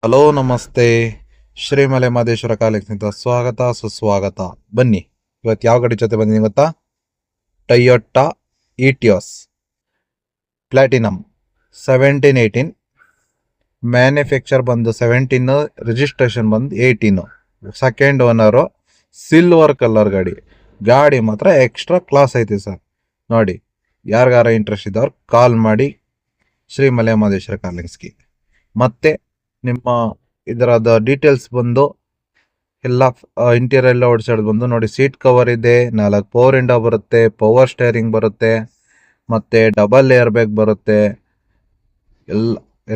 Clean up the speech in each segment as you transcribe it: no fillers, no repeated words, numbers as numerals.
Hello ನಮಸ್ತೆ. ಶ್ರೀಮಲೆ ಮಹದೇಶ್ವರ ಕಾಲೇಜಿನಿಂದ ಸ್ವಾಗತ ಸುಸ್ವಾಗತ. ಬನ್ನಿ, ಇವತ್ತು ಯಾವ ಗಾಡಿ ಜೊತೆ ಬಂದಿದ್ದೀನಿ ಗೊತ್ತಾ? Toyota Etios platinum 1718. ಮ್ಯಾನುಫ್ಯಾಕ್ಚರ್ ಬಂದು 17, ರಿಜಿಸ್ಟ್ರೇಷನ್ ಬಂದು 18. ಸೆಕೆಂಡ್ ಓನರು, ಸಿಲ್ವರ್ ಕಲರ್ ಗಾಡಿ ಮಾತ್ರ ಎಕ್ಸ್ಟ್ರಾ ಕ್ಲಾಸ್ ಐತೆ ಸರ್. ನೋಡಿ, ಯಾರಿಗಾರ ಇಂಟ್ರೆಸ್ಟ್ ಇದ್ದವ್ರು ಕಾಲ್ ಮಾಡಿ ಶ್ರೀಮಲೆ ಮಹದೇಶ್ವರ ಕಾಲೇಜ್ಗೆ. ಮತ್ತೆ ನಿಮ್ಮ ಇದರದ ಡೀಟೇಲ್ಸ್ ಬಂದು ಎಲ್ಲ ಇಂಟೀರಿಯರ್ ಎಲ್ಲ ಓಡಿಸೋದು ಬಂದು ನೋಡಿ, ಸೀಟ್ ಕವರ್ ಇದೆ, 4 ಪವರ್ ವಿಂಡೋ ಬರುತ್ತೆ, ಪವರ್ ಸ್ಟೇರಿಂಗ್ ಬರುತ್ತೆ, ಮತ್ತು ಡಬಲ್ ಏರ್ ಬ್ಯಾಗ್ ಬರುತ್ತೆ.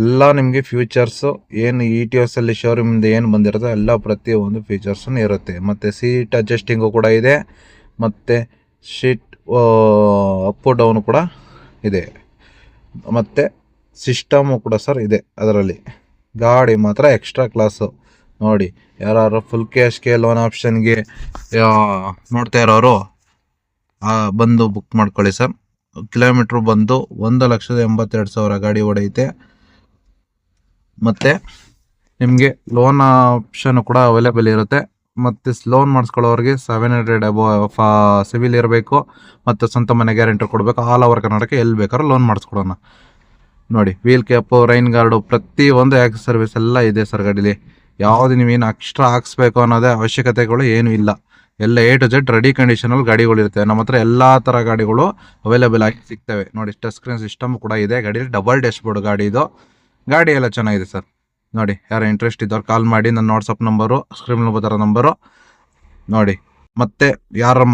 ಎಲ್ಲ ನಿಮಗೆ ಫ್ಯೂಚರ್ಸು ಏನು ಇಟಿಯೋಸಲ್ಲಿ ಶೋರೂಮಿಂದ ಏನು ಬಂದಿರುತ್ತೋ ಎಲ್ಲ ಪ್ರತಿಯೊಂದು ಫೀಚರ್ಸು ಇರುತ್ತೆ. ಮತ್ತು ಸೀಟ್ ಅಡ್ಜಸ್ಟಿಂಗು ಕೂಡ ಇದೆ, ಮತ್ತು ಸೀಟ್ ಅಪ್ಪು ಡೌನು ಕೂಡ ಇದೆ, ಮತ್ತು ಸಿಸ್ಟಮು ಕೂಡ ಸರ್ ಇದೆ ಅದರಲ್ಲಿ. ಗಾಡಿ ಮಾತ್ರ ಎಕ್ಸ್ಟ್ರಾ ಕ್ಲಾಸು. ನೋಡಿ, ಯಾರು ಫುಲ್ ಕ್ಯಾಶ್ಗೆ ಲೋನ್ ಆಪ್ಷನ್ಗೆ ನೋಡ್ತಾ ಇರೋರು ಬಂದು ಬುಕ್ ಮಾಡ್ಕೊಳ್ಳಿ ಸರ್. ಕಿಲೋಮೀಟ್ರ್ ಬಂದು 1,82,000 ಗಾಡಿ ಓಡೈತೆ. ಮತ್ತು ನಿಮಗೆ ಲೋನ್ ಆಪ್ಷನ್ ಕೂಡ ಅವೈಲೇಬಲ್ ಇರುತ್ತೆ. ಮತ್ತು ಲೋನ್ ಮಾಡಿಸ್ಕೊಳ್ಳೋರಿಗೆ 700 ಅಬೋ ಸಿವಿಲ್ ಇರಬೇಕು, ಮತ್ತು ಸ್ವಂತ ಮನೆ ಗ್ಯಾರಂಟಿ ಕೊಡಬೇಕು. ಆಲ್ ಓವರ್ ಕರ್ನಾಟಕ ಎಲ್ಲಿ ಬೇಕಾದ್ರೂ ಲೋನ್ ಮಾಡಿಸ್ಕೊಡೋಣ. ನೋಡಿ, ವೀಲ್ ಕ್ಯಾಪು, ರೈನ್ ಗಾರ್ಡು, ಪ್ರತಿಯೊಂದು ಆಕ್ಸಸ್ ಸರ್ವಿಸ್ ಎಲ್ಲ ಇದೆ ಸರ್ ಗಾಡೀಲಿ. ಯಾವುದು ನೀವೇನು ಎಕ್ಸ್ಟ್ರಾ ಹಾಕ್ಸ್ಬೇಕು ಅನ್ನೋದೇ ಅವಶ್ಯಕತೆಗಳು ಏನೂ ಇಲ್ಲ. ಎಲ್ಲ A to Z ರೆಡಿ ಕಂಡೀಷನಲ್ಲಿ ಗಾಡಿಗಳಿರ್ತವೆ. ನಮ್ಮ ಹತ್ರ ಎಲ್ಲ ಥರ ಗಾಡಿಗಳು ಅವೈಲೇಬಲ್ ಆಗಿ ಸಿಗ್ತವೆ. ನೋಡಿ, ಟಚ್ ಸ್ಕ್ರೀನ್ ಸಿಸ್ಟಮ್ ಕೂಡ ಇದೆ ಗಾಡೀಲಿ. ಡಬಲ್ ಡ್ಯಾಶ್ ಬೋರ್ಡ್ ಗಾಡಿ ಇದು. ಗಾಡಿ ಎಲ್ಲ ಚೆನ್ನಾಗಿದೆ ಸರ್. ನೋಡಿ, ಯಾರು ಇಂಟ್ರೆಸ್ಟ್ ಇದ್ದವ್ರು ಕಾಲ್ ಮಾಡಿ. ನನ್ನ ವಾಟ್ಸಪ್ ನಂಬರು, ಸ್ಕ್ರೀನ್ ಬರೋ ನಂಬರು ನೋಡಿ. ಮತ್ತು ಯಾರು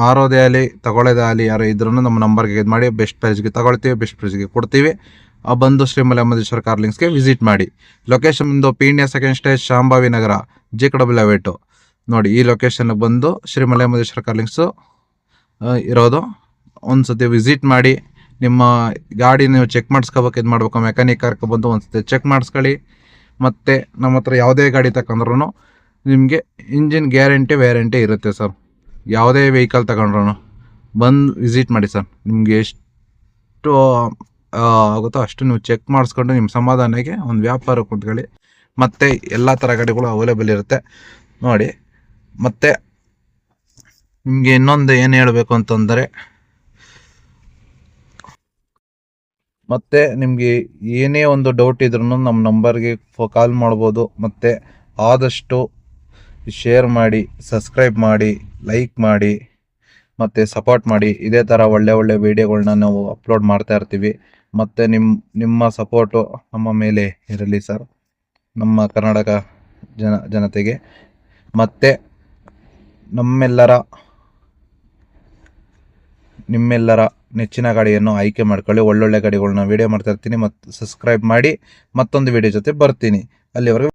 ಮಾರೋದೇ ಆಗಲಿ ತಗೊಳ್ಳೋದೇ ಆಗಲಿ ಯಾರು ಇದ್ರೂ ನಮ್ಮ ನಂಬರ್ಗೆ ಇದು ಮಾಡಿ, ಬೆಸ್ಟ್ ಪ್ರೈಸ್ಗೆ ತಗೊಳ್ತೀವಿ, ಬೆಸ್ಟ್ ಪ್ರೈಸ್ಗೆ ಕೊಡ್ತೀವಿ. ಬಂದು ಶ್ರೀಮಲೆ ಮಹದೇಶ್ವರ ಕಾರ್ಲಿಂಗ್ಸ್ಗೆ ವಿಸಿಟ್ ಮಾಡಿ. ಲೊಕೇಶನ್ ಬಂದು ಪೀಣ್ಯ ಸೆಕೆಂಡ್ ಸ್ಟೇಜ್, ಶಾಂಭವಿ ನಗರ, JW. ನೋಡಿ, ಈ ಲೊಕೇಶನ್ಗೆ ಬಂದು ಶ್ರೀಮಲೆ ಮಹದೇಶ್ವರ ಕಾರ್ಲಿಂಗ್ಸು ಇರೋದು. ಒಂದು ಸತಿ ವಿಸಿಟ್ ಮಾಡಿ. ನಿಮ್ಮ ಗಾಡಿ ನೀವು ಚೆಕ್ ಮಾಡಿಸ್ಕೋಬೇಕು, ಇದು ಮಾಡ್ಬೇಕು, ಮೆಕ್ಯಾನಿಕ್ ಬಂದು ಒಂದು ಸತಿ ಚೆಕ್ ಮಾಡಿಸ್ಕೊಳ್ಳಿ. ಮತ್ತು ನಮ್ಮ ಹತ್ರ ಯಾವುದೇ ಗಾಡಿ ತಗೊಂಡ್ರು ನಿಮಗೆ ಇಂಜಿನ್ ವ್ಯಾರಂಟಿ ಇರುತ್ತೆ ಸರ್. ಯಾವುದೇ ವೆಹಿಕಲ್ ತಗೊಂಡ್ರು ಬಂದು ವಿಸಿಟ್ ಮಾಡಿ ಸರ್. ನಿಮಗೆ ಎಷ್ಟು ಆಗುತ್ತೋ ಅಷ್ಟು ನೀವು ಚೆಕ್ ಮಾಡಿಸ್ಕೊಂಡು ನಿಮ್ಮ ಸಮಾಧಾನಕ್ಕೆ ಒಂದು ವ್ಯಾಪಾರ ಕುಂತ್ಕೊಳ್ಳಿ. ಮತ್ತು ಎಲ್ಲ ಥರ ಗಾಡಿಗಳು ಅವೈಲೇಬಲ್ ಇರುತ್ತೆ ನೋಡಿ. ಮತ್ತು ನಿಮಗೆ ಇನ್ನೊಂದು ಏನು ಹೇಳಬೇಕು ಅಂತಂದರೆ, ಮತ್ತು ನಿಮಗೆ ಏನೇ ಒಂದು ಡೌಟ್ ಇದ್ರೂ ನಮ್ಮ ನಂಬರ್ಗೆ ಕಾಲ್ ಮಾಡ್ಬೋದು. ಮತ್ತು ಆದಷ್ಟು ಶೇರ್ ಮಾಡಿ, ಸಬ್ಸ್ಕ್ರೈಬ್ ಮಾಡಿ, ಲೈಕ್ ಮಾಡಿ, ಮತ್ತು ಸಪೋರ್ಟ್ ಮಾಡಿ. ಇದೇ ಥರ ಒಳ್ಳೆ ವೀಡಿಯೋಗಳನ್ನ ನಾವು ಅಪ್ಲೋಡ್ ಮಾಡ್ತಾ ಇರ್ತೀವಿ. ಮತ್ತು ನಿಮ್ಮ ಸಪೋರ್ಟು ನಮ್ಮ ಮೇಲೆ ಇರಲಿ ಸರ್, ನಮ್ಮ ಕರ್ನಾಟಕ ಜನತೆಗೆ. ಮತ್ತು ನಿಮ್ಮೆಲ್ಲರ ನೆಚ್ಚಿನ ಗಾಡಿಯನ್ನು ಆಯ್ಕೆ ಮಾಡ್ಕೊಳ್ಳಿ. ಒಳ್ಳೊಳ್ಳೆ ಗಾಡಿಗಳನ್ನ ವೀಡಿಯೋ ಮಾಡ್ತಾ ಇರ್ತೀನಿ. ಮತ್ತು ಸಬ್ಸ್ಕ್ರೈಬ್ ಮಾಡಿ. ಮತ್ತೊಂದು ವೀಡಿಯೋ ಜೊತೆ ಬರ್ತೀನಿ. ಅಲ್ಲಿವರೆಗೂ